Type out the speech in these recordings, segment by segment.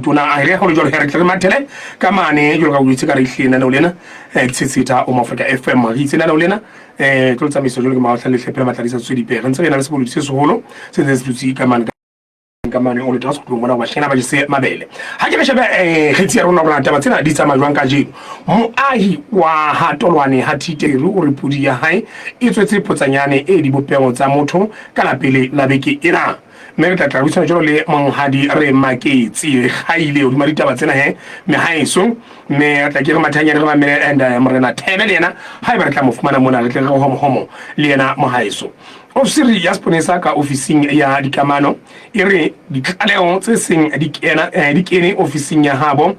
motona a re go le jalo re tle mathele ka mane jalo ka botse ka re hlena no lena tsitsita o Africa FM re tsena no lena tlo tsamisa jalo ke maatla le hlepela matladisa tswedi pe re ntse re na le sebolo se seholo se se tsutsi ka mane o le tsa go bona ba shena ba se mabele ha ke shebe khetsi ya rona taba tsena di tsama jwang ka jeno moahi wa hatolwane ha thiteru o re pudi ya hae e tswetse potsanyane e di bopego tsa motho ka la pele la beke ena mme re tla tlhalosana jalo le monghadi re maketse gaile o di ditaba tsena me haeso mme tla ke re mathanyane re mamele and morena Thebe le yena ha ba re tla mo fumana mona re tle re homo le yena mo haeso ofisiri ya sponesa ka ofising ya dikamano e re ditlaleho tse seng di kene ofising ya habo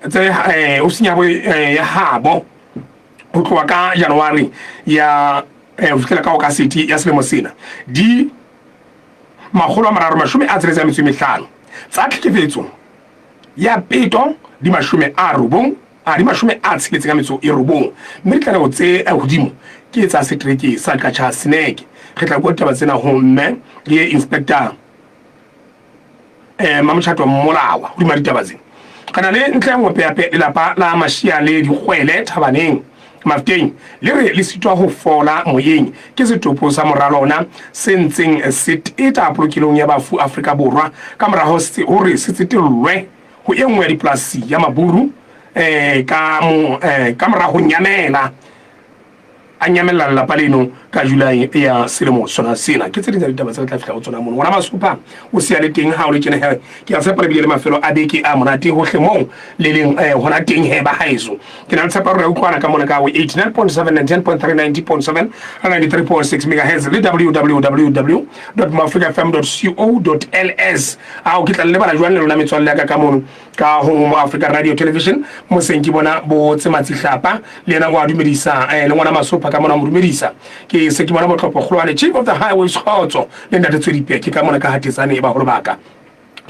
tse ofising ya habo go tloa ka January ya o fitela ka city ya selemo sena di magolo a mararo mashume a tsere tsa metso tsa tlhekefetso ya peto di mashume a robong a di mashume a tsheletse ka metso e robong mme tla go tse a hodimo ke tsa setreke sa kacha snake re tla go taba tsena ho mme le inspector mamchato mmolawa di ditaba tsena kana le ntle ngwe pe lapa la mashia le digwele thabaneng mafteng le re le sitwa ho fola moyeng ke setopo sa moralona sentseng seteta polokilong ya bafu Afrika Borwa ka moraho se hore se tsetelwe ho engwe ya diplasi ya maburu ka moraho nyamela a nyamela la paleno ka July ya selemo sona sena ke tse ditaba tse tla fihla go tsona mona ba supa o se ya le teng ha o le kene he ke a tshepa le mafelo a beke a monate ho hlemo le leng hona teng he ba haeso ke na tshepa re ukwana ka mona ka 89.7 and 10.3 90.7 93.6 MHz le www.mafricafm.co.ls a o kitla le bana jwana lona metswalle ka ka mono ka ho mo Africa Radio Television mo senki bona bo tsematsi hlapa le yena go a dumedisa le ngwana masopa ka mona mo dumedisa ke se ke bona botlhopho kgolwane chief of the highways khotso le ntate tswedipe ke ka mona ka hatisane ba go baka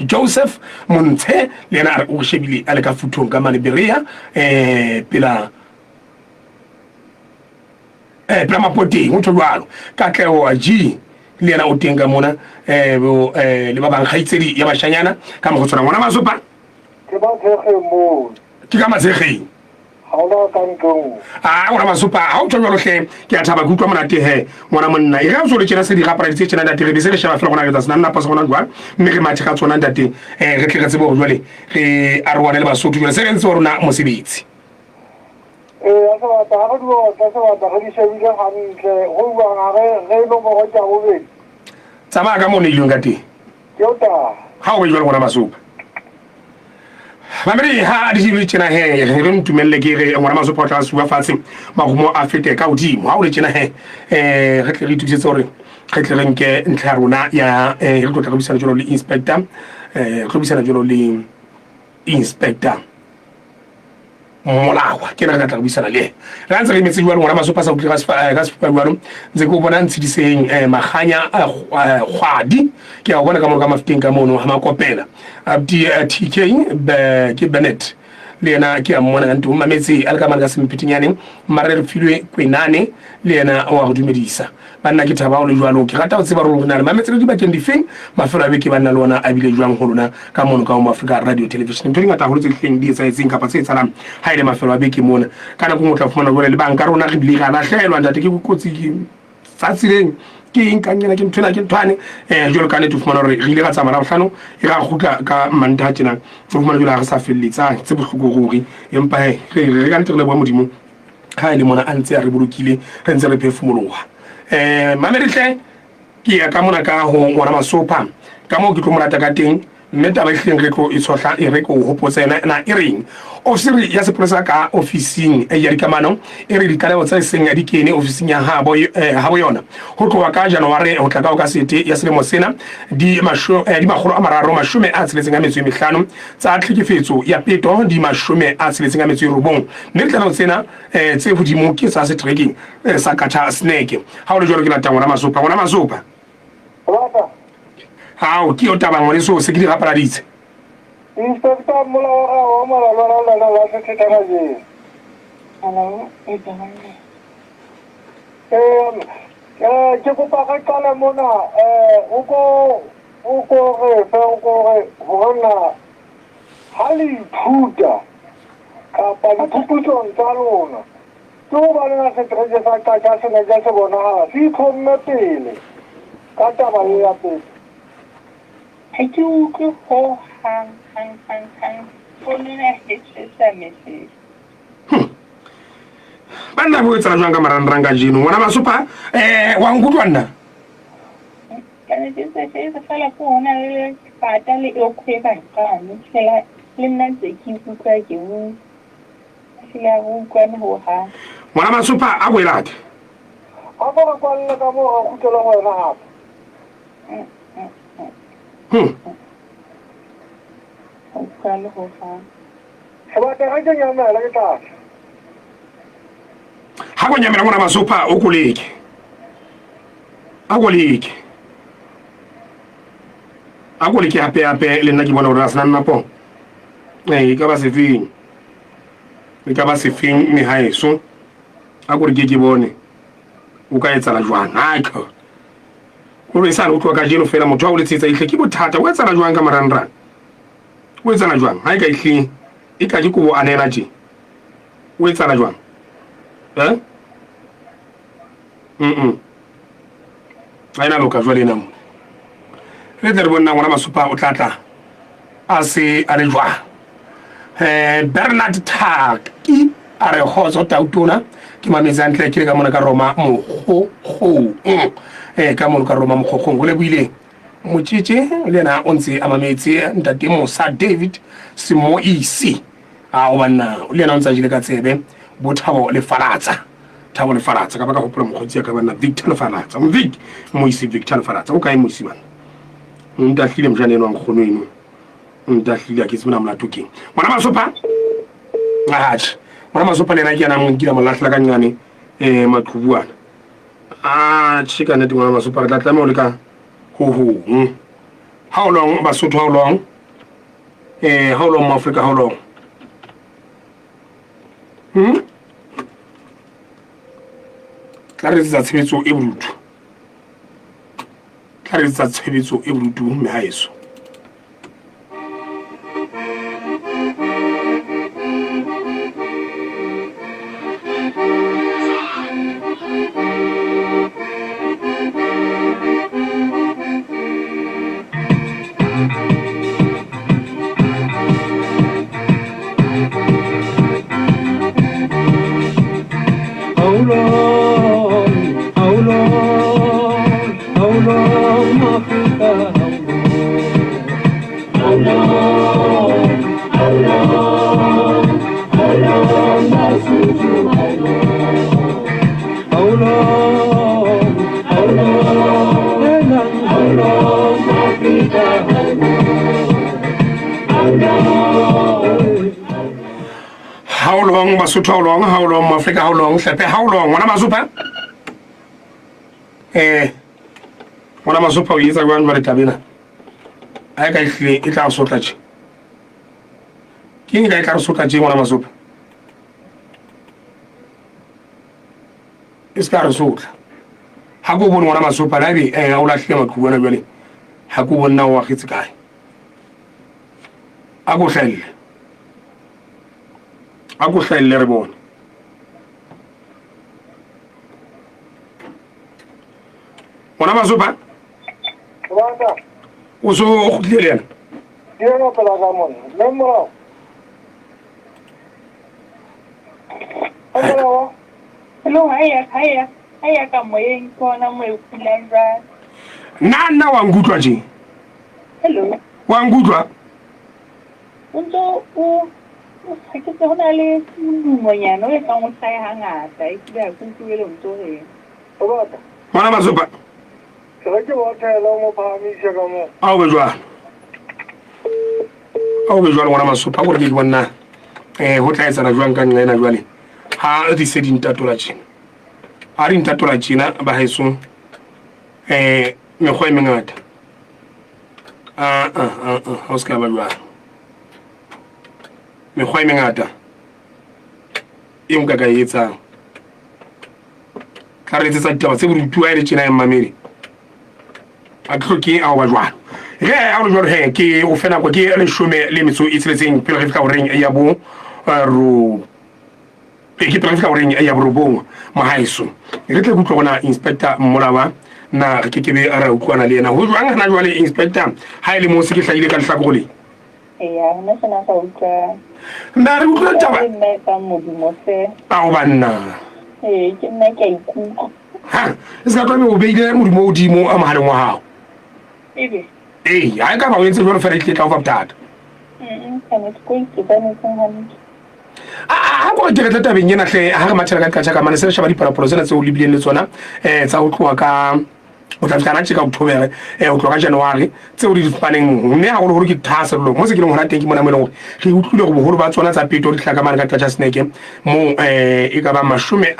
Joseph Montshe le yena o shebile a le ka futhong ka mane berea pela mapoteng o tshwalo ka tleo a G le yena o tenga mona le ba bang khaitsedi ya bashanyana ka mo go tsona ngwana masopa ke ba thege mo ke ka matsegeng haula ka ntong ngwana masopa ha o tshwalo hle ke a thaba kutlwa monate he ngwana monna e ga o so le tsena se di gapara ditse tsena date re be se le shaba fela gona ke tsana nna pasa gona jwa mme re mathe ga tsona date re tle re tsebe go jwale re a re wana le basotho jwale se re ntse wa rona mosebetsi a sa ta ga duo ta sa ta ga di shebile hantle go bua re no mo go tsa go be tsama ka mo ne ileng ka teng yo ta ha o jwale ngwana masopa mamedi ha di jibile tsena he re ntumelle ke re ngwana masopa tla suwa fatshe magumo a fete ka hodimo ha o le tsena he re tle re ithutse hore re tle re nke ntlha rona ya re tlo tla go bisana jolo le inspector go bisana jolo le inspector molawa ke re tla go bisana le ra ntse re metse jwa ngwana masopa sa utlwa ga sepa jwa ntse go bona ntshidiseng maganya khwadi ke a bona ka mo ka mafuteng ka mono ha makopela abdi TK ke Bennett le yena ke a mmona ka nto mametse a le ka mana ka sempitinyane mare re filwe kwenane le yena wa go dumedisa banna ke thaba o le jwalo ke rata o tseba re rona le mametse re di bakeng di feng mafelo a beke banna le ona a bile jwang ho lona ka mono ka mo Africa Radio Television ntho ngata ho tse hleng di etsa etseng kapa tse tsalang ha ile mafelo a beke mona kana go motla fumana jwale le banka rona re bile ga la hlelwa ntate ke kotsi ke tsatsireng ke inkanyela ke mthwana ke mthwane jolo ka ne tu fumana re ile ga tsamara bohlano e ga gutla ka manta tjena go fumana jolo ga sa felletsa tse bohloko ruri empa re ka ntle le bo modimo ha ile mona a ntse a re bolokile re ntse re phefumologa mamerihle ke ya ka mona ka ho ngwana masopa ka mo ke tlo morata ka teng mme taba hleng re tlo itshohla e re ko hopotsa na ireng ofisiri ya sepolesa ka ofising ya dikamano e re ditlaleho tsa seng ya dikene ofising ya habo yona ho tloa ka January ho tla ka sete ya selemo sena di magolo a mararo mashume a tseletseng a metso e mehlano tsa tlhekefetso ya peto di mashume a tseletseng a metso e robong mme ditlaleho tsena tse hodimo ke sa setreking sa kacha snake ha o le jwalo ke la tangwana masopa ha o ke o taba ngone so se ke di gaparaditse inspector mola wa mala la se tshega je hello e tsamaya ke go pa ka kala mona o ko re fa o ko re bona hali puta kapa dipuputsong tsa lona tso ba le se treje sa ka se ne ja se bona ha si khonne pele ka taba e ya pele ha ke utlwe ho hang phone na hetsa message banna bo etsa jwang ka marangrang ka jeno ngwana Masupa wa nkutlwa nna kana ke se fela ko hona le pata le o khweba nkane fela le nna tse ke utlwa ke mo sila go kwana ho ha ngwana Masupa a go elate a go kwa le ka mo go khutela go yena hape o kwana ho ha ba ta ga ke nyamela ke tla ha go nyamela ngwana Masupa o koleke a koleke hape le nna ke bona hore a sena napo e ka ba sefeng me haeso a gore ke bone o ka etsa la jwang ha ka o re sa o tloa ka jeno fela motho a o letsetsa ihle ke bothata o etsa la jwang ka marangrang o etsa la jwang ha e ka ihle e ka ke go anela je o etsa la jwang aina lo ka jwale namo le tle re bona ngwana Masupa o tlatla a se a le jwa Bernard Taki a re hozo tautona ke mamezantle ke ka mona ka Roma mogokgo ka mona ka Roma mogokgo go le buile motsitse le na o ntse a mametse ntate Musa David Simoisi a o bana le na o ntse a jile ka tsebe bothabo le falatsa ka baka go pula mogotsi ka bana Victor Falatsa Moisi Victor Falatsa o kae moisi bana nda hlile mjane eno ngkgono eno nda hlile ke tsena molato keng ngwana Masupa ngwana Masupa le na ke yana mongila molatla ka nyane maqhubuana chika nete ngwana Masupa re tla tlame o le ka how long Basotho how long how long Africa how long tla re tsa tshebetso e brutu me haeso How long Basotho how long Africa how long Hlepe how long ngwana Masupa ngwana Masupa o itsa jwang ba tabena a ka ihle e tla sotla tje ke nka e tla sotla tje ngwana Masupa iska re sotla ha go bona ngwana Masupa la be o la hle maqhubuana jwale ha go bona wa khitse kae a go hlelle re bona ngwana Masupa Wanda o so go tlelena no pela ka mona le mo hello haya ka moyeng kona mo ikulandra nna wa ngutlwa je hello wa ngutlwa unto o ke tse hona le monyana o ka mo tsaya hangata e tsaya go tuele motho re Wanda ngwana Masupa ke re ke wa tela mo phamise ka mo a o be jwalo ngwana Masupa gore ke bona ho tla etsa jwang ka nna ena jwale ha di se dintatola tjena a re ntatola tjena ba heso mekgwa e mengata ha o ska ba jwalo mekgwa e mengata e nka ka etsang ka re tsa ditaba tse borutua e le tjena e mamele a tlhoke a wa jwalo ge a re jwale he ke o fena go ke le shome le metso e tseletseng pele re fika o reng ya bo ro ke pele re fika o reng ya bo robong mahaiso re tle go tlo bona inspector Mmolawa na re ke be ara utlwana le yena ho jwang hana jwale inspector ha ile mo se ke hlaile ka lehlako le ya nna sena sa utlwa nna re utlwa taba nna ka modimo se a o banna ke nna ke ikutlwa ha se ka tlobe o beile modimo o dimo a mahaleng wa hao ebe ha ka ba o entse jwalo fela e tle tla o fa botata kana ke go tsena tsana ha go ke retla tabeng yena hle ha re matshela ka ka mane se re shaba dipalapolo tsena tse o lebileng le tsona tsa go tloa ka o tla tsana tsheka October o tloga January tse o di dipaneng mme ha go ke thasa lo mo se ke le ngwana teng ke mona mo le gore re utlwile go boholo ba tsona tsa peto di tlhaka mane ka tsa snake mo e ka ba mashume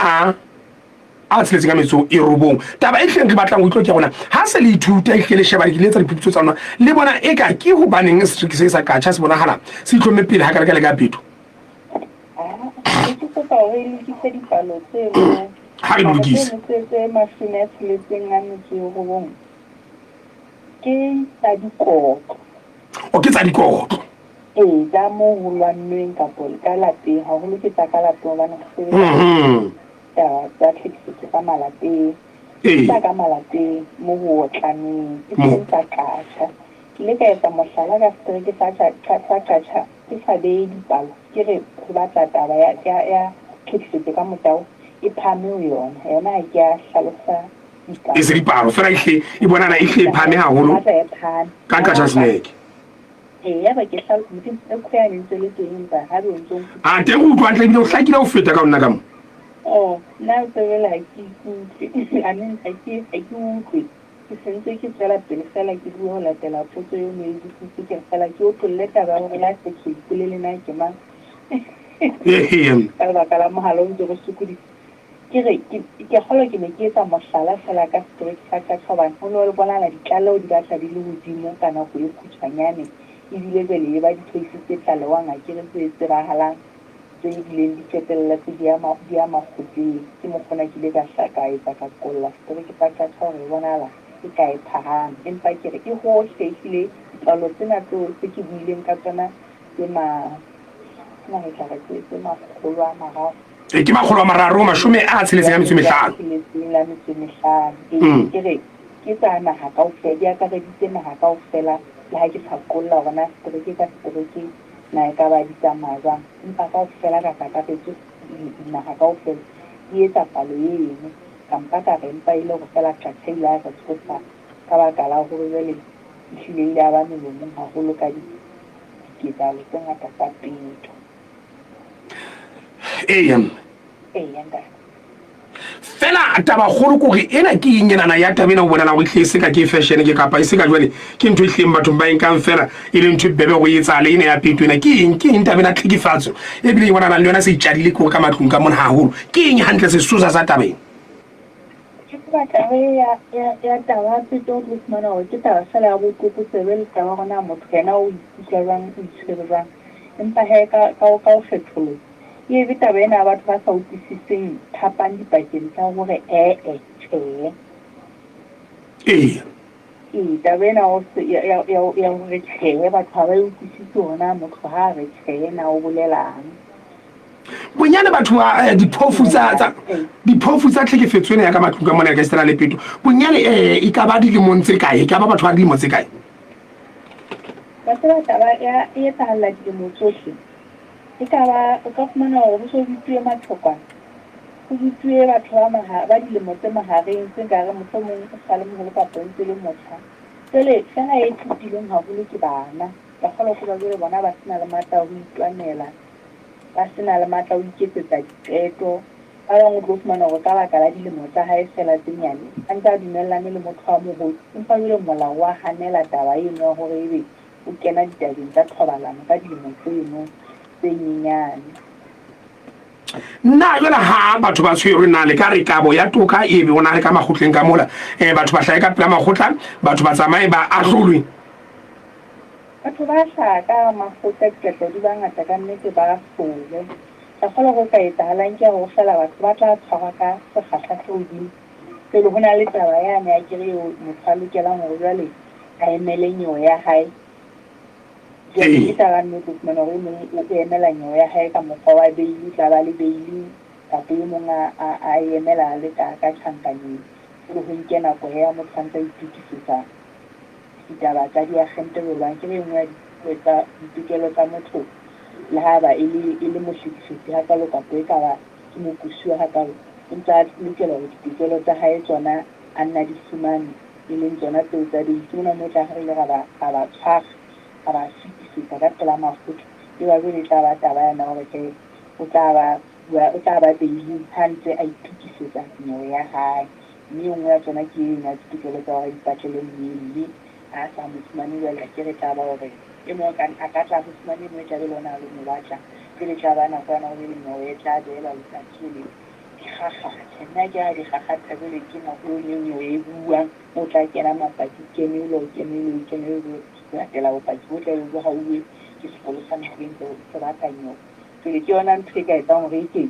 a tseletse ka metso e robong taba e tleng re batlang go itlwa ke gona ha se le ithuta e hlele sheba ke letsa diphuputso tsa lona le bona e ka ke go baneng se se sa ka tsa se bona hala se itlhomme pele ha ka le ka peto ke go re le ke se dipalo tse ha re lokise tse mashome a tsheletseng a metso e robong ke tsa dikotlo o ke tsa dikotlo tsa mo ho lwannweng kapo ka lapeng haholo ke tsa ka lapeng hobane go tsa tlhekefetso ka malapeng tsa ka malapeng mo ho otlaneng ke seng tsa katjha ke le ka etsa mohlala ka setereke sa katjha ke sa behe dipalo ke re go batla taba ya tlhekefetso ka motao e phame ho yona ha ke a hlalosa e se dipalo fela e bonana e phame haholo ka katjha snake ya ba ke hlalosa modimo e khoya ntse le teng ba ha re ntse a teng go utlwa ntle bile o hlakile o feta ka nna ka mo now the way like I mean I utlwe ke sentse ke tsela pele fela ke bua ho latela potso yo mo editse ke fela ke o tlolle taba gore la se ke le lena ke mang ka baka la mohala o ntse go sokodisa ke re ke kgolo ke ne ke etsa mohlala fela ka straight ka tshobane ho no le bonala ditlalo di batla di le hodimo ka nako e khutshwanyane ebile bele e ba dithoisitse tlalewang a ke re tse tsirahalang tse dileng di qetella tse di ama kgotleng ke mo kgona ke le ka hlaka etsa ka qolla straight ka gore bonala ke ka e phahang empa ke re ke hohle ehlile ditlalo tsena tseo tse ke buileng ka tsona ke makgolo a mararo ke makgolo a mararo mashume a tsheletseng a metso e mehlano ke re ke tsa naha kaofela di akareditse naha kaofela le ha ke sa qolla gona setereke ka setereke na e ka ba di tsamaya jwang empa kaofela ka kakapetse naha kaofela di etsa palo eno kampa ka re empa e le go fela katjha ile a sa tshosa ka baka la gore jwale ehlile ile a ba melomong haholo ka diketsalo tse ngata tsa peto fela taba kgolo kore ena ke enyenana ya tabena o bonala go itlhe se ka ke fashion ke kapa se ka jwale ke ntho e hleng bathong ba enkang fela e le ntho bebe go etsale ene ya peto ena ke eng tabena tlhekifatso e bile e bonana le yona se itjadile kore ka matlong ka mona haholo ke eng hantle se sosa sa tabeng ba taba ya taba peto le fumana gore ke taba fela ya botlokosebe le taba gona motho yena o ikutlwa jwang o itshwere jwang empa he ka o fetolola e be taba ena batho ba sa utlwisiseng phapang dipakeng tsa gore tjhe taba ena ya gore tjhe batho ga ba e utlwisise gona motho ga a re tjhe na o bolelang bonyane batho ba diphofu tsa tlhekefetso ena ya ka matlong ka mona ka setela le peto bonyane e ka ba dilemong tse kae ka ba batho ba dilemo tse kae ba tseba taba e etsahala dilemo tsohle e ka ba o ka fumana gore go so bitsuwe matlhokwana go bitsuwe batho ba dilemo tse mahareng tse nkare mohlomong o sa le mogolo kapa ntse le motjha jale fela e thutileng haholo ke bana ka kgolo go ba jale bona ba sena le matla ho itwanela ba sena le matla ho iketsetsa diqeto ba bangwe tlo fumana gore ka baka la dilemo tsa hae fela tse nyane a ntse a dumellane le motho wa mogolo empa jale molao wa hanela taba eno ya gore ebe o kena ditabeng tsa thobalano ka dilemo tseno tse nyenyane nna jwale ha batho ba tshwerwe na le ka re kabo ya toka e be ona le ka makgotleng ka mola batho ba hlae ka pela makgotla batho ba tsamaye ba ahlolwe batho ba hlaka makgotla diketlo di ba ngata ka nnete ba hlole ka kgolo go ka etsahalang ke go fela batho ba tla tshwarwa ka sekgahla se hodimo pele ho na le taba yane ya kere eo motho a lokelang gore jwale a emele nyewe ya hae ke taba nnete fumana hore o emela nyewe ya hae ka mokgwa wa beili tla ba le beili kapa e mong a emela le ka tjhankaneng le ho nke nako ya motho a ntse a itukisetsa ditaba tsa diagente jwang ke e nngwe ya ditokelo tsa motho le ha ba e le mohlekefetsi ha kalo kapa e ka ba ke mokusuwa ha kalo ntsa lokela hore ditokelo tsa hae tsona a nna di fumane e leng tsona tseo tsa ditona mo tla re le ga ba tshwara ga ba fetisetsa ka pela mafutha e ba jwale tla ba taba yana hore ke o tla ba beili ha ntse a itukisetsa nyewe ya hae mme e nngwe ya tsona ke ena ditokelo tsa hore ipatlele mmele a sa mo fumane jwale ke re tla ba hore e mong a ka tla go fumane mo tla be lona le mo batla ke le tla ba nako yana hore nyewe e tla dela letsatsi le dikgakgathe nna ke a dikgakgathe jwale ke nako e nyewe e buang o tla kena mapaki kenelo latela bopaki bo tla bo hauwe ke sepolosa nageng se bakanyo pele ke yona ntho e ka etsang hore ke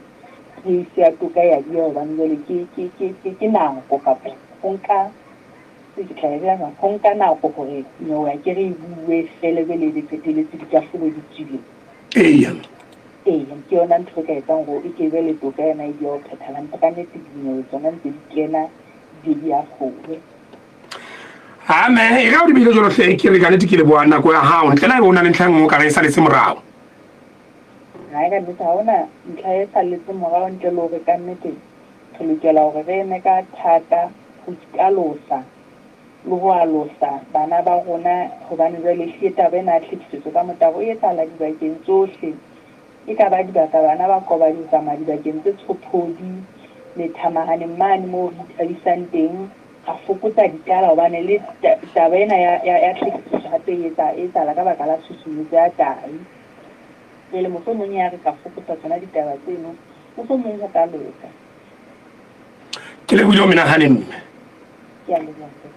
se ya toka ya di hobane jwale ke nako kapa go nka se ke tlaela go nka nako gore nyewe ke re bue fele bele le tseteletse di ka folo di tsile ke yona ntho e ka etsang gore e ke be le toka yana e di o phethalang ka nnete dinyewe tsona ntse di kena di a fole ame e ga o di bile jolo hle ke re ganete ke le bona nako ya hao ntlela e bona le ntlhang o ka re sa le semorao ha ga ntse ha ona ntla e sa le semorao ntle le hore ka nnete re lokela hore re eme ka thata go ikalosa le go alosa bana ba rona hobane jwale hleta ba na tlhitsetso ka motabo e tsala dibakeng tsohle e ka ba dibaka bana ba koba di tsamaya dibakeng tse tshophodi le thamahane mane mo re isang teng a fokotsa ditala hobane le taba ena ya tlhekefetso hape e tsala ka baka la tshusumetso ya tai pele mohlomong ya re ka fokotsa tsona ditaba tseno mohlomong go ka loka ke le buile o menaganeng ke a leboha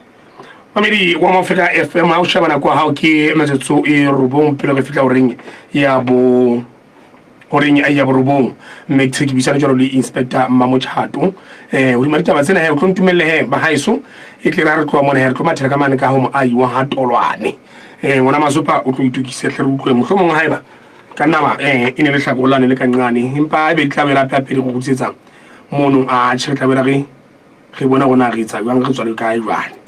mamedi wa Mafika FM ha o shabana kwa hao ke matsetso e robong pele go fitla o reng ya bo robong mme ke tsebisa jalo le inspector Mamochato o di marita ba tsena he o tlo ntumelle he ba haiso e tle ra re tloa mona he re tlo mathela ka mane ka ho mo ai wa ha tolwane ngwana masopa o tlo itukise hle re utlwe mohlomong haeba ka nna ba e ne le hlakolane le kancane empa e be ditlabela pele go gutsetsa mono a tshirtlabela re bona gona re tsa jwang re tswa le kae jwane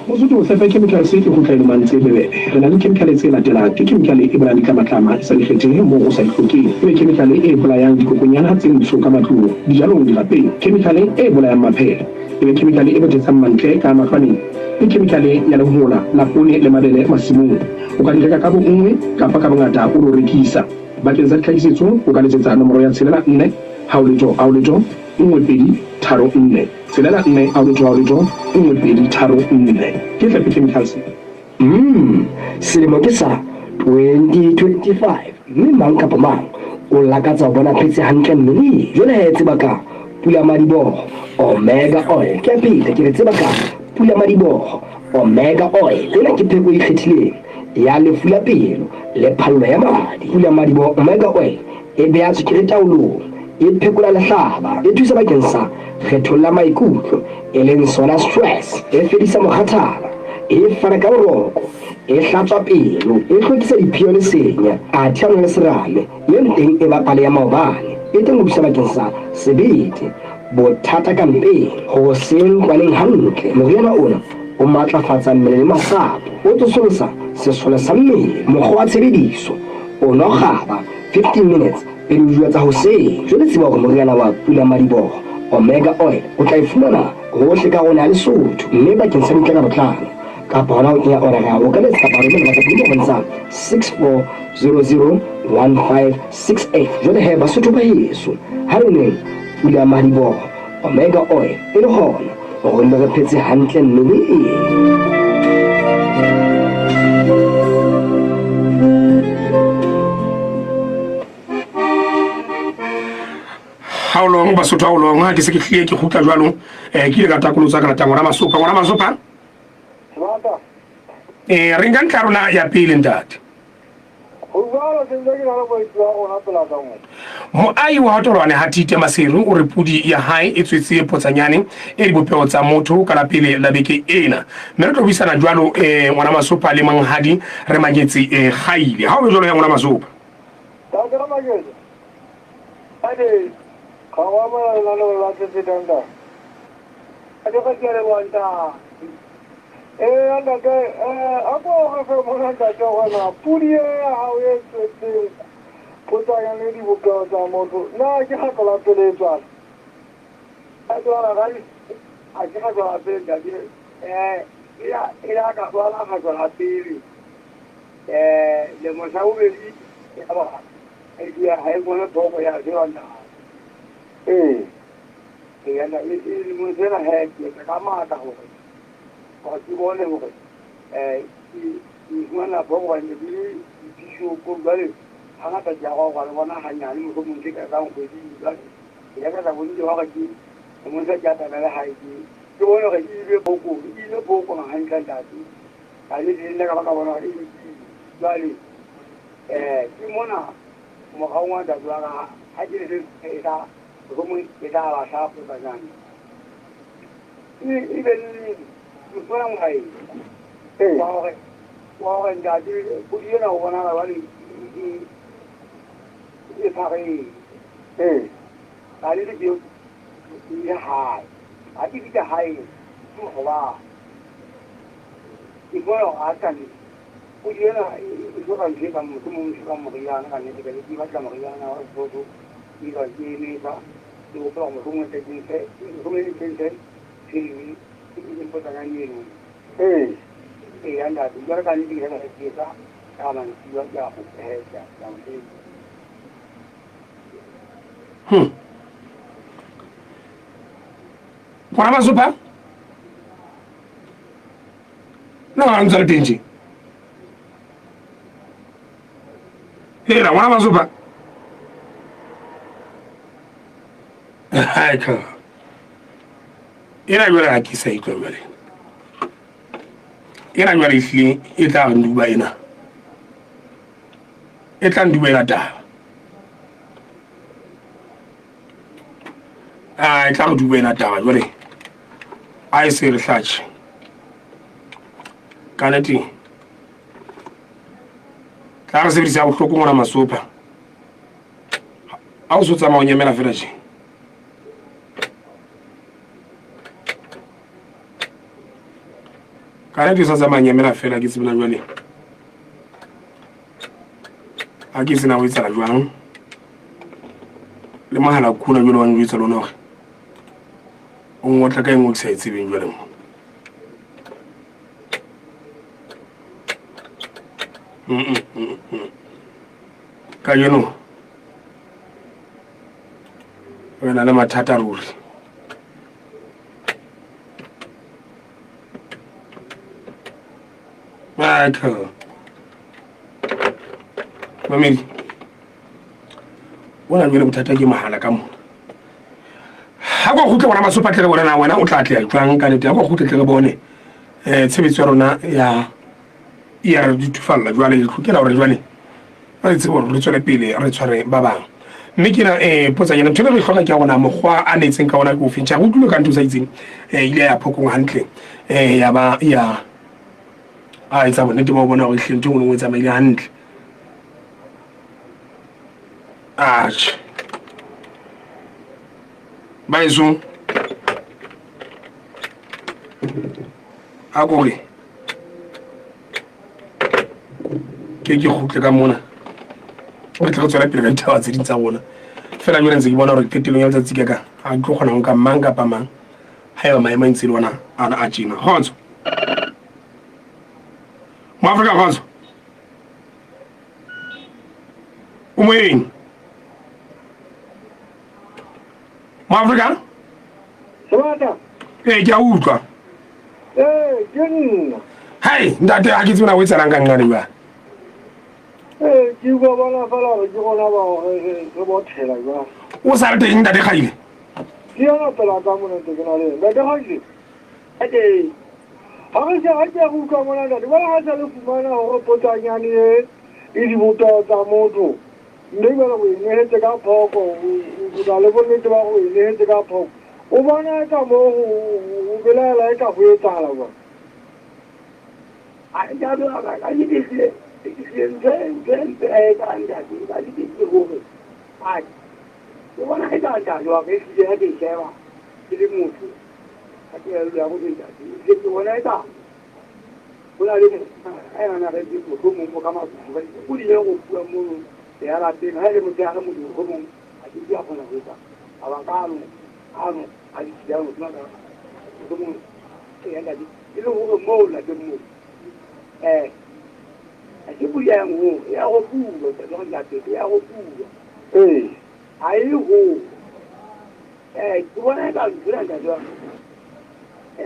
Mosutu o sefa chemical se ke go tla le mantse bebe re na le chemical tse latelang ke chemical e bolayang ditlamatlama sa dikgetheng mo go sa dihlokeng e chemical e bolayang dikokonyana tse ntsho ka matlong dijalong dirapeng chemical e bolayang maphela e chemical e botetsang mantle ka mafaneng e chemical ya lehola la pone le mabele masimong o ka di reka ka bo nngwe kapa ka bongata o lo rekisa bakeng sa tlhahisetso o ka letsetsa nomoro ya 4 ha o letso 1234 selela 4 ha o letso 1234 ke tla chemicals selemo ke sa 2025 mme mang kapa mang o lakatsa ho bona phetse hantle mme jwale he tseba ka Pula Madiboho Omega Oil ke pele ke tseba ka Pula Madiboho Omega Oil ena ke pheko e kgethileng ya lefu la pelo le phallo ya madi Pula Madiboho Omega Oil e beha tswekere taolong e phekola lehlaba e thusa bakeng sa kgetholla maikutlo e leng sona stress e fedisa mokgathala e fana ka boroko e hlatswa pelo e hlwekisa diphio le senya a thiano le serame le teng e bapale ya maobane e teng go bakeng sa sebete bothata ka mpeng go seng kwaneng hantle moriana ona o matlafatsa mmele le masapo o tsosolosa sesole sa mmele mokgwa wa tshebediso o no gaba 15 minutes pele o jwa tsa hoseng jwale tseba gore moriana wa Pula Madiboho Omega Oil o tla ifumana hohle ka rona ya Lesotho mme bakeng sa ntle ka botlalo kapa hona o kenya order o ka letsa ba rona ka pele go ntsha 64001568 jwale he Basotho ba heso ha re ne Pula Madiboho Omega Oil e le hona go nne re phetse hantle mmele haolong Basotho haolong ha ke se ke hlile ke khutla jwalo ke ile ka takolotsa ka ngwana masopa Sebata re nka ntlarona ya pele ntate Uvalo sendiri kalau boleh jual orang pelatang. moai wa hatolwane hatite maseru o re pudi ya hae e tswetse potsanyane e di bopeo tsa motho ka la pele la beke ena mme re tlo buisana jwalo ngwana masopa le manghadi re manyetse gaile ha o be jwalo ya ngwana masopa Tak kira macam. Ade, kawan mana lalu lalu sedang. Ada kerja wanta. Anda ke apa orang orang dah jawab na puria hawe tu putar yang ni buka sama tu. Nah, kita kalau tu jual. Ada orang lagi, kita kalau tu jadi ia kat jualan kalau tu lemon sawo beli apa? Dia hay mana tu kaya jualan. Anda ini mungkin hay kita kama tahu. Kalau boleh mungkin, mana bawa ni beli tisu kumbali, hanya terjawab kalau mana hanya ni mungkin kita tahu beli juga. Ia kata pun jawab lagi, mungkin jatuh dalam haji. Jawab lagi ini buku hanya tadi. Kali ini kalau kawan ini beli, gimana? Makawan dah jual haji ni kita, mungkin kita rasa apa macam ni. Ini kurang baik. Wah, jadi punya orang orang ini pakai. Kali ni dia high. Adi kita high. Tu apa? Ibu orang akan punya itu kan dia kamu kamu kerja kan ni kita ni macam kerja na tu dia ni tak. Tu orang rumah terjadi, rumah ni terjadi. Sini ini potongan ini. Anda tu jangan kan ini kita kita kaman jual jauh jauh jauh. Ngwana masopa na ngwana mtsala tenji hela ngwana masopa haika ina jwala ki sai ko bale ina jwala isli ita nduba ina ita nduba ina da ita nduba ina da jwale ai sai research kanati ka se bisa go ngwana masopa a o so tsama o nyemela fela je kana di sa tsama nyemela fela ke tsebana jwale a ke sena o itsala jwang le mahala khuna jwale wa ngwitsa lona gore o ngotla ka engwe tsa itsebeng jwale mo ka yeno wena le mathata ruri Michael Mamiri wona jwale bothata ke mahala ka mona ha go khutla bona masopa tle bona na wena o tla tla tswang ka nete ha go khutla tle bone tshebetso ya rona ya re ditufalla jwale le tlhokela hore jwale ba itse hore re tswele pele re tshware ba bang mme ke na potsanyana ntho re hloka ke gona mogwa a netseng ka ona go fintša go tlile ka ntho sa itseng ile ya phokong hantle ya ba ya a itsa bone ba bona go hleng ntho ngwe tsa maile hantle ba iso a gore ke khutle ka mona o tla go tswela pele ka ditaba tse dintsa bona fela jwale ntse ke bona gore phetelong ya letsatsi ka a tlo kgona go ka mang ka pamang ha eba maemo ntse le bona a tjena khotso mo Afrika khotso o moeng mo Afrika Semata. ke a utlwa Ke nna. hai ntate a ke tsena o etsalang ka ngane ba Ke go bona fela re ke gona ba re bothela jwa. o sa re teng ntate gaile Ke yona pela ka mona te kana le. Ba de gaile. Ha re se ha ke go ka mona ntate. Ba ha sa le fumana hore potsanyane e di botsa tsa motho mme ba go inehetse ka phoko o tla le bonnete ba go inehetse ka phoko o bona ka mo o belaela e ka go etsala ba a ja ba ka di di Gente è andata, ma di più come. Ah, non è andata, lo che si diceva, di molto. A che lo avevo detto, che non è da. Quella lì è una rete come un po' come quelli che ho avuto e alla fine è un piano molto come a chi ha fatto la vita. Avevano a di siamo una come è andata. E lo ho molla del mondo. Che vogliamo? È a puro, non andate, è a puro. Hai un tu non è da grande già.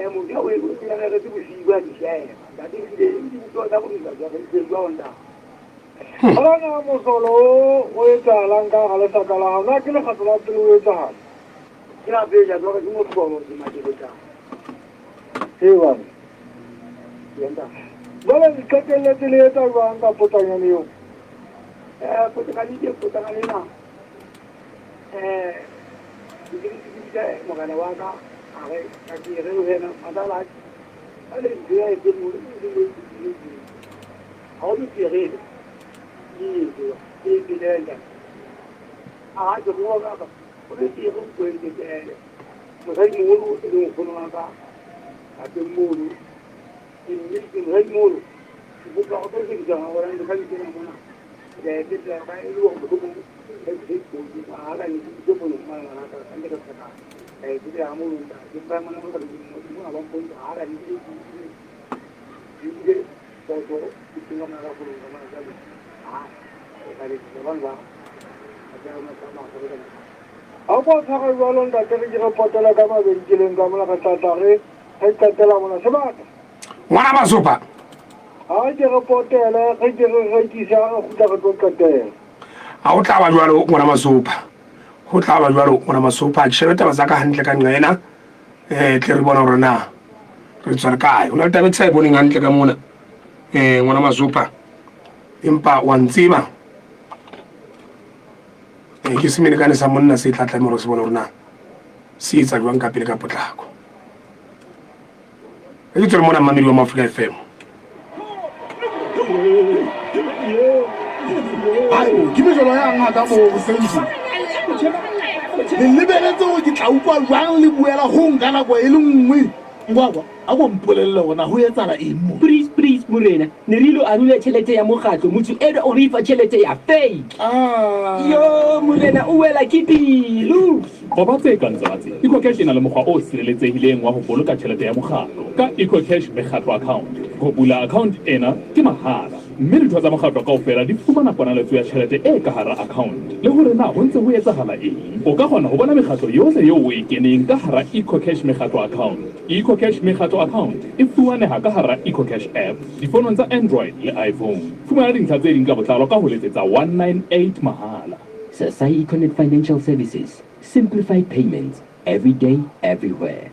Molto quello che era tutto si guarda c'è. Da di da che onda. Allora non solo, vuoi già l'anga alla sacala, ma che lo fa la più già. Che la veglia dove non può di magica. Va. Niente. Dole dikatelle dileta wanga potanya niyo. Potakani je potakana. Digiri magana wanga are kaki rehena adala. Ale dia ke mu. Audu tere. Ni bilenda. Jo wanga ba. Ode ti ko ko ni ke. Mo sai mu ni ko no ga. Ate mu in Redmond, who got everything down around the country. They did that by a little bit of and the they did a move, the family of 1.5 and you get also picking up another one. That is the one. Apa sahaja walon dah terjadi potong agama berjalan gamla kata tarik, hai kata lama sebab. Wana masopa. Aje rapotela, ke ke sa go tla go katela. A o tla ba jwalo ngwana masopa. Ho tla ba jwalo ngwana masopa, tshebeta ba saka hantle ka ngena. Tle re bona hore na re tswa kae. Ona tabe tsa boneng hantle ka mona. Ngwana masopa. Empa wa ntsima. Ke se menekane sa monna se tla mo re se bona hore na se etsa jwang ka pele ka potlako. Io te lo mona mamma di Africa FM. Ai, ke be jolo ya ngata mo senzi. Le lebeletse go ke tla utlwa jwang le buela go ngana go e le nngwe. Ngwagwa, a go mpolelle gona go etsala eng mo. Please morena, ne rilo a rule tšhelete ya mokgatlo, motho ere o re fa tšhelete ya fake. Yo morena o wela ke pelo. Go ba tse kang tsabatse EcoCash ena le mokgwa o sireletsehileng wa go boloka tšhelete ya mokgatlo ka EcoCash mekgatlo account. Go bula account ena ke mahala, mme ditho tsa mokgatlo kaofela di fumana ponaletso ya tšhelete e ka hara account. Le hore na ho ntse ho etsahala eng, o ka kgona ho bona mekgatlo yohle yeo o e keneng ka hara EcoCash mekgatlo account. EcoCash mekgatlo account e fumaneha ka hara EcoCash app difonong tsa Android le iPhone. Fumana dintlha tse ding ka botlalo ka ho letsetsa 198 mahala. Sasai Connect Financial Services. Simplified payments every day, everywhere.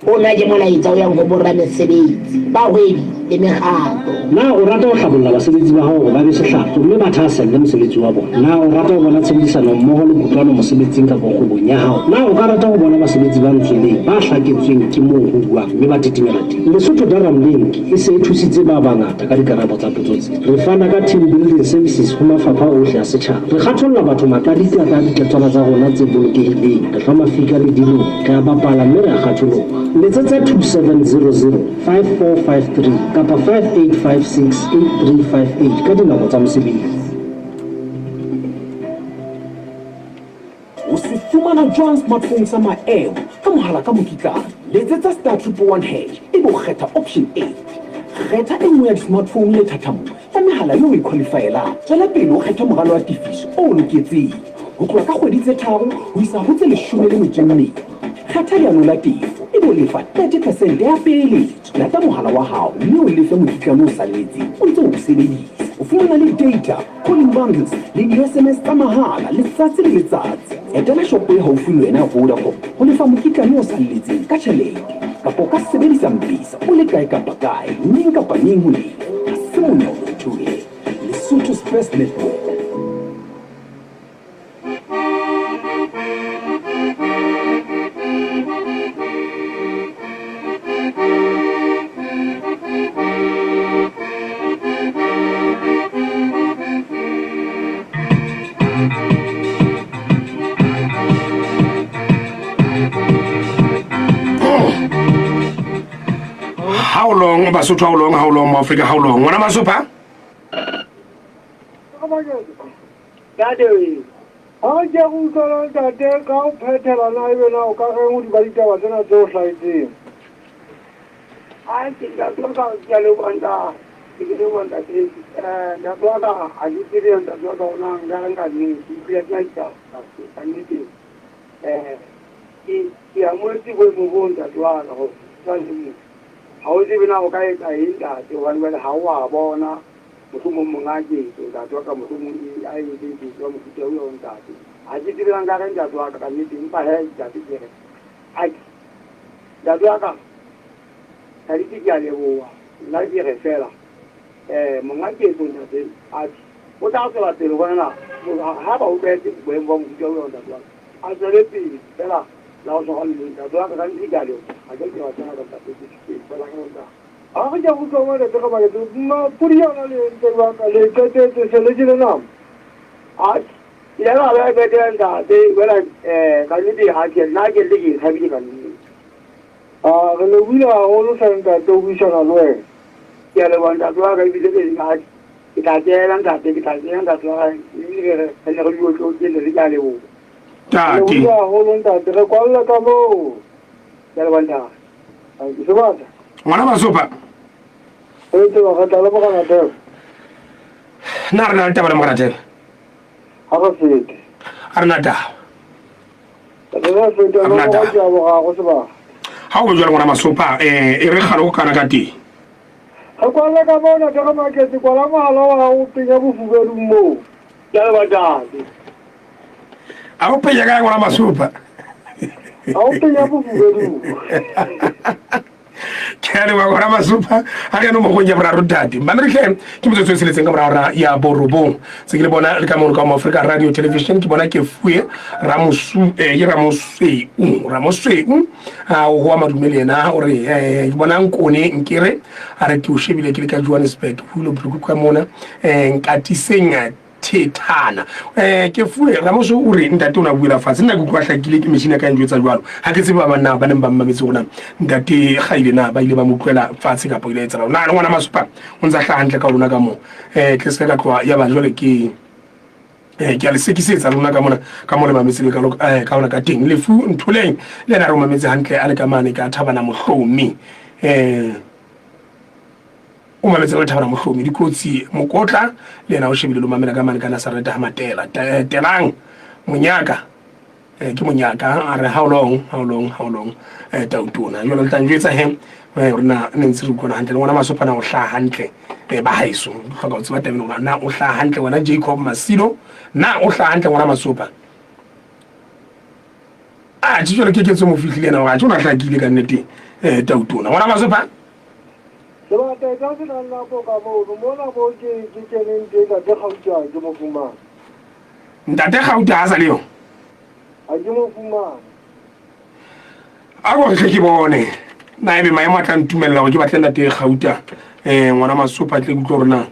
Ona ke molaetsa o yang go borra mesebetsi ba hwebi le megalo. Na o rata go hlabolla basebetsi ba hao go ba be sehlatswa mme ba thaselle mosebetsi wa bona. Na o rata go bona tshebedisano mmogo le kutlwano mosebetsing ka kgwebong ya hao. Na o ka rata go bona basebetsi ba ntleleng ba hlaketsweng ke moo go buang mme ba tetemela teng. Lesotho Drum Link e se e thusitse ba bangata ka dikarabo tsa potso tse. Re fana ka team building services go mafapha ohle a setjhaba. Re kgatholla batho matariki a ka diketswana tsa rona tse bolokehileng. Re fa mafika le dilo re a bapala mme re a kgatholoha. Letsetsa 2700 5453 kapa 5856 8358 ka dinako tsa mosebetsi. O se fumana jwang smartphone sa maemo ka mohala ka mokitlane. Letsetsa *111# ebe o kgetha option 8. Kgetha e nngwe ya di-smartphone le thatamo ya mehala eo o e qualifielang. Tswela pele o kgetha moralo wa tifiso o loketseng. Ho tloha ka kgwedi tse 3 ho isa ho tse 12. Kgetha leano la tefo ebe o lefa 30% ya peeletso. Lata mohala wa hao mme o lefe mokitlane o saletseng o ntse o sebedisa. O fumana le data, calling bundles le di-SMS tsa mahala letsatsi le letsatsi. Etela shopo e haufi le wena ya Vodacom ho lefa mokitlane o saletseng ka tjhelete. Kapa o ka sebedisa M-Pesa o le kae kapa kae, neng kapa neng ho lefa. Ha se monolo ntho e. Lesotho's best netball. How long Basotho, how long Africa, how long? Ngwana Masupa? Daddy, I just want to take out Peter and I will now carry with Balita was not those like this. I think that's what I'll tell you one day. If you want that is the brother, I did it the brother long and me, he created myself. And it is. He are multiple movements that one of how is even now? I that the one where how are born now. Musumungaji, so that work Musumungi, I will be from Kujo on that. I did it on Garan that work and meeting my head that is there. I that work. I did it Yalewo, like a referral. Mungaji is on that. I what else was the one now? How about that when one Kujo on that one? I said, it's Bella. Now, so only the black and the gallery. I don't know what I have to but I don't know. I just go over the Tomato, put you on the legend now. I better than they were I can not get the heavy gun. The winner all saying that we shall aware. The other one that was a visiting it had there and that they got there and that's why and never you go in the gallery. Tati. Ngwana Masupa. Narna tabara maratel. Arnada. How would you want Masupa? Ereharo Kanagati. Akwala kabona kama maketi kwa lama aloha upiga bufu veru mo. Yalwa dadi. Au penya kaya ngwana Masupa. Au penya bufu veru. Kaya ngwana Masupa hali no mokonja bra rutati. Manrike kimzo tswesele tsenga bra ya borobo. Sekile bona le kamono ka Africa Radio Television ki bona ke fuye Ramusu Ramuswe o ho madumele na ore bona nkone nkire are ke o shebile ke le ka Johannesburg hulo bruku kwa mona nkatisenga thethana ke fuwe Ramusu o re ntate ona buela fatse nna go hlakile ke machine ka njwetsa jwalo ha ke tseba bana ba neng ba mmametse gona ntate gaile na ba ile ba motlwela fatse ka poile etsa na ngwana Masupa o ntsa hlahantle ka rona ka mo ke se ka tloa ya ba jwale ke a le sekisetsa rona ka mona mametsele ka ona ka teng lefu ntholeng le na re mametse hantle a le ka mane ka thabana mohlomi o mametse le thabana mohlomi dikotsi mokotla le na o shebile lo mamela ka mane ka Nasareta Matela telang monyaka ke monyaka a re how long tautona yo le tlanjwetsa he rena nentse re kona hantle ngwana Masupa na o hla hantle ba haiso hloka o tseba tabeng na o hla hantle wena Jacob Masilo na o hla hantle ngwana Masupa tsholo ke tso mo fihlile na ga tsona hlakile ka nnete tautona ngwana Masupa Seba tsa tsena la go ka mo mona bo ke keneng ke ka de gautja ke mo fumana. Ntate gautja a sa le yo A ke mo fumana. a go ke bone na ebe maemo a tla ntumella go ke batlela te gauta ngwana Masupa tle go rona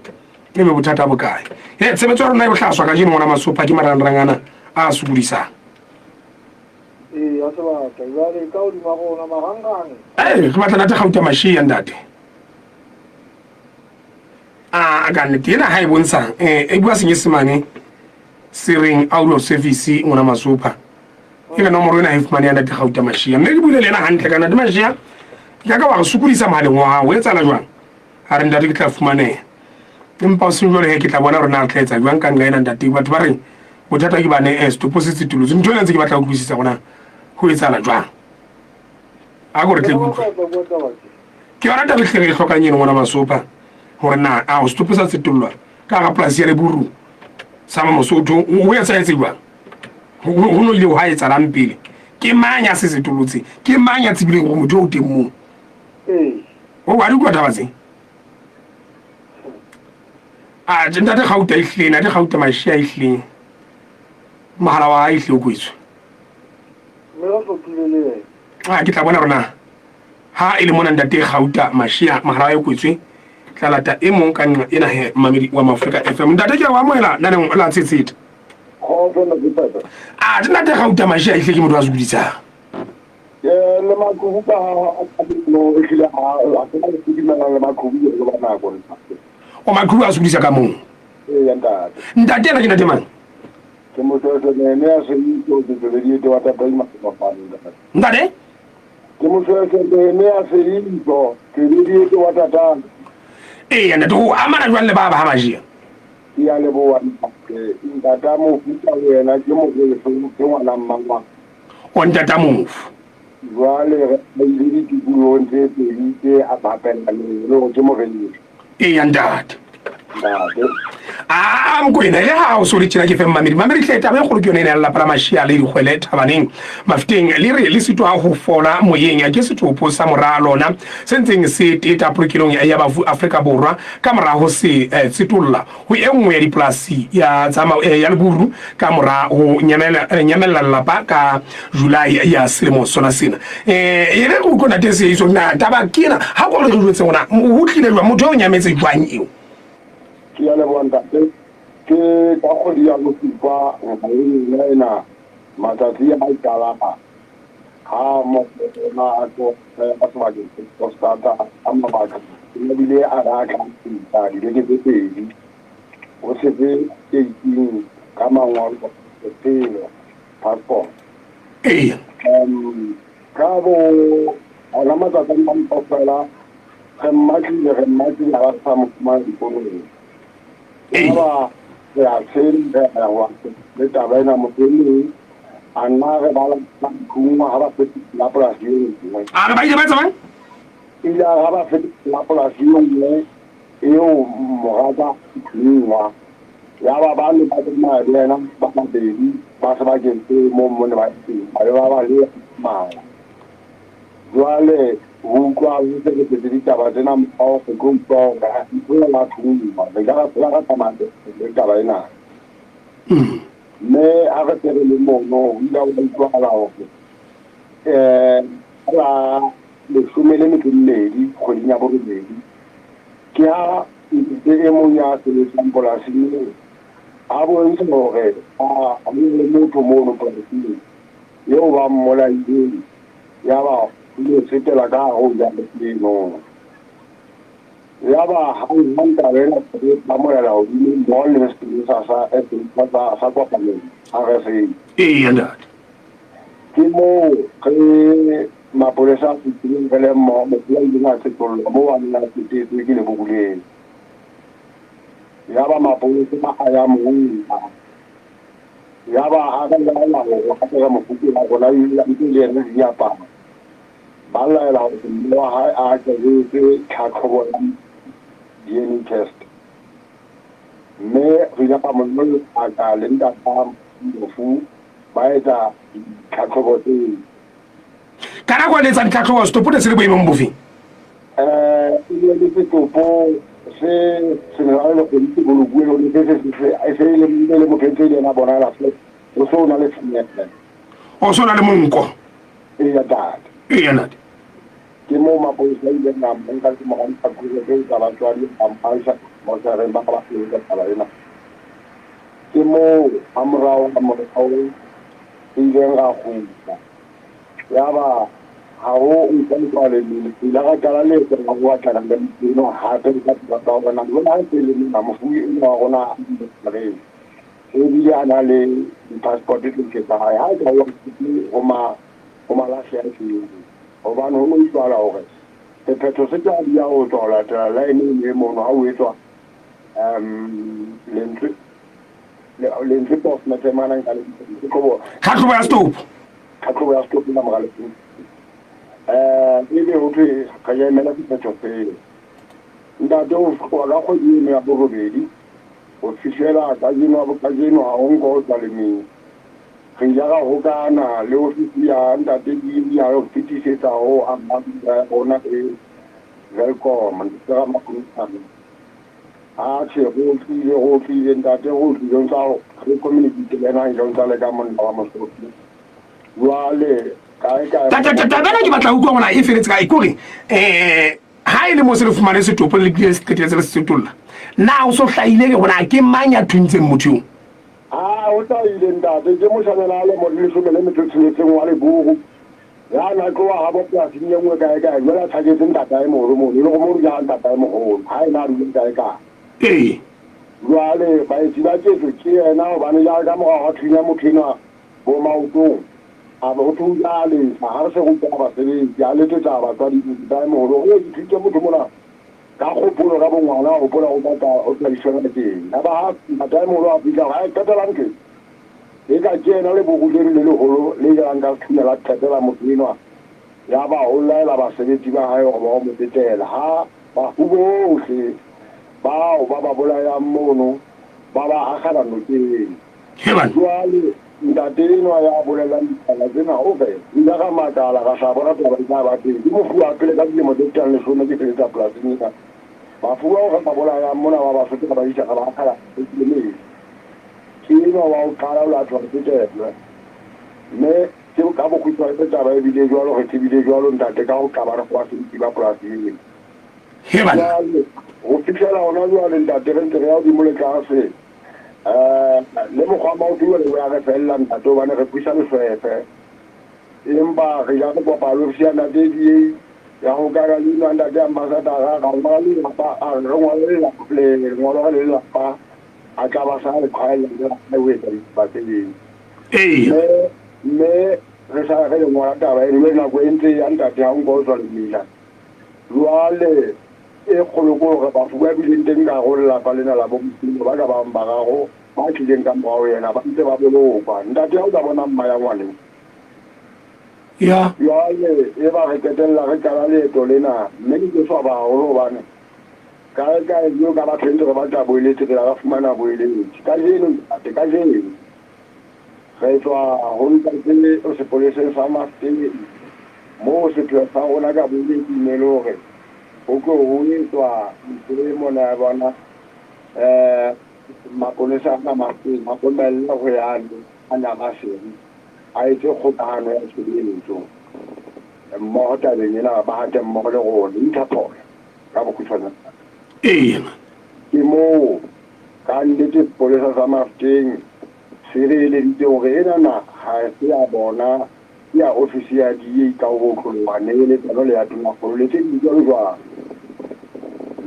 e be bothata bokae tshebetso rona e bohlaswa ka jeno ngwana Masupa ke marangrangana a sukudisa A seba ta ya le ka o di magona marangane. ke batlela te gauta mashia ndate ka nnete ena ha e bontsha e bua senyesemane sereng out of service ngwana Masupa ke ka nomoro ena e fumane ya ndate gauta mashia mme ke buile le ena hantle kana de mashia ya ka wa go sukudisa mahaleng wa o etsa la jwang a re ndate ke tla fumane empa o sengwe le ke tla bona rona re tletsa jwang ka nga ena ndate batho ba re bothata ke bane stop se titulotse ntho ena ntse ke batla go buisisa gona go etsa la jwang a go re tle go ke yona taba hle re hlokanyeng ngwana Masupa gore na a o stop sa titulwa ka ga polasi ya le buru sama Mosotho o etsa jwang go no ile o ha etsa lampele ke manya se setulotse ke manya tsibile go motho o teng mo o wa di kwa tabatse ntate gauta ihleng ntate gauta mashia ihleng mahala wa ihle o kwetswe ke tla bona rona ha e le mona ntate gauta mashia mahala wa kwetswe tla lata e mong ka nqa ena he mamedi wa Maafrika FM ntate ke wa moela naneng la tsetseta ntate gauta mashia ihle ke motho wa zudisa le makubuka no ehlile a tsena le dimela le makubu le bana go nna o makubu a zudisa ka mong ntate ena ke ntate mang ke motho ne a se itse le di wa tata ima ka panda ntate ke motho ne a se itse ke di wa tata ntate o amana jwang le baba ha majia ya le bo wa ntate mo futa wena ke mo ke ngwana mmangwa o ntata mo jwale re ile dikulong tse pedi tse a bapela le ke mo rele ntate mkwena le ha o so le tshela ke fe mamedi tleta ba go ke yone la para mashia le digwele thabaneng mafiteng le re le sitwa ho fola moyeng ya ke sethopo sa mora lona sentseng se teta prokelong ya bafu Afrika borwa ka mora ho se tsitulla ho engwe ya diplasi ya tsama ya leburu ka mora ho nyamela lapa ka July ya selemo sona sena ere go kona tse iso na taba kena ha go re go tseng ona ho tlile jwa motho o nyametse jwang eo ya le bonda ke ka go dia go tsupa ena matsatsi a itala ha mo na to a tswa ke to stata amma ba ka le bile a ra ka ta di le ke pedi o se be ke ing ka mangwa ke telo passport ka bo ala matsatsi a mo fela re mmatli ya sa mo ma di kono ya sen ya wa le taba ena mo teng ana re bala kuma ha ba feti la polasi ba ba tsama ila ha ba feti la polasi le eo moraba nwa ya ba le ba tsama le na ba ba bebi ba sa ba ke mo ne ba ba le ma jwale ho kwa ho se ke ditaba tsena mo go go ga ho la thuma le ga la tamate le taba ena me a re tere le mono ila o tswa la o la le sumele me ke ledi go dinya bo ledi ke ha e mo ya se le sampola sini a bo ntse mo re a mo le motho mo no polasi yo ba mola ile ya ba le sete la ga ho ya le no ya ba ha manta le na ba mo ya la o ni mo le sa e sa kwa pa le a re se anda ke mo ke ma polesa ti le mo le na se to mo wa na ti ke le bugule ya ba ma polesa ma aya mo ya ba ha ga la ho ka mo futi la bona ile le ya pa bala la mo ha a ke ke ka khobo DNA test me re ya pa mo a ka le nda pa mo fu ba eta ka khobo te kana kwa le tsa tlhatlhobo stop le se le boemong bofe ile le fetopo se ne a le go itse go bua le se le mo kentse le na bona la fle o so na le tshenyetsa o so na le monko ya dad ya nat ke mo ma bo se ile na nka ke mo ka go le ka ba tswa di ampasa mo sa re ba ba le ka ba ena ke mo amrao o ile nga go ya ba ha o ntse le le la ga kala le ka go tla le no ha te ka ba ba na go na te le na mo fu ina go na re e bi ana le passport le ke ba ha ga o ma la sia ke o ba no mo tswala o re te petro se ka dia o tswala ta la ni mo no ha o etswa le ntse post na te mana ka le ko bo ka tlo ya stop na mo ga le ile ho tse ka ya mela ke petro pe nda do ko la go di me ya borobedi o fishela ka dino ha o ngo tsa le mi re ja ga ho kana le ofisi ya nda te di ya o fitisetsa ho ona e welcome ntsha ma kuntsana a che go tlile ntate go tlile tsa go community le na ile tsa le ka monna wa mosotho jwale bena ke batla utlwa gona e feletse ka ikore ha ile mo se le fumane setopo le qetetse le setolla na o so hlaile ke gona ke manya thuntseng mothong o tla ile ntate ke mo sanela le mo le somele metso tshetseng wa le bugu ya na go ha bo plasi nyengwe kae jwale tshaketse ntate mo le go mo ja ntate mo go ha ina ru kae jwale ba itse ba tsetso ke yena o bane ja ka mo ga thunya mothina bo maotong a bo thuya le ha re se go ba se ya le tsa ba tswa di mo go o ithute motho mona ka go pulo ka bongwana o pola o batla o tla ishona le teng ba ha mo lo a bila ha ka tla nke e ka jena le bogudiri le holo le ya nga thunya la tsetela mothina ya ba o la ba sebetsi ba hae go ba mo tetela ha ba hubohle ba bolaya mono ba agala noteng jwale ntateno ya bolela ditala tsena o fe nda ga makala ga sa bona ba teng di mo fua pele ka dilemo tse tlang le sona ke fetsa polasing ka ba fua o ga bolaya mona ba fetsa ba isa ba agala le kino wa o kala o la tswa tsetela me ke ka bo ku tswa tsa ba ebile jwalo ge tibile jwalo ntate ka o ka ba re kwa se ba polasing o fitlhela ona jwale ntate re ntse re ya di mo le tlase le mokgwa maoto le ya re fella ntate o bane re puisa lefefe empa re ja go kopa lo siana di ya go ka ga le ntate ambassador ga ba le ba a re ngolo le la pa a tla ba sa le khaela le we ba teng me re sa re ngwana taba e le na go ntse ya ntate ha ngo tswa le mina jwale e kgolo go ba fuwa bileng teng ka go la pa lena la bo ba ka ba gago ba tlileng ka mo yena ba ntse ba boloka ntate ha o ka bona mma ya ngwane ya e ba re ketella re ka le to lena mme ke so ba go bana ka yo ka ba tsentse ba tla boeletse ke la fumana boeletse ka jeno re tswa ho nka tsele o se polise sa masteng mo se tla sa ona ka boeletse melore o go tswa le mona bona maponesa ka masteng maponela go ya ana masedi a itse go tano ya tshebeletso mo ta le nela ba ha mo le go nthapo ka bo kutshwana ke mo ka ndetse polisa sa masteng sirele di gore ena na ha se ya bona ya ofisi ya di ka go tlolwane le tsalo le ya tuna go le tse di jwa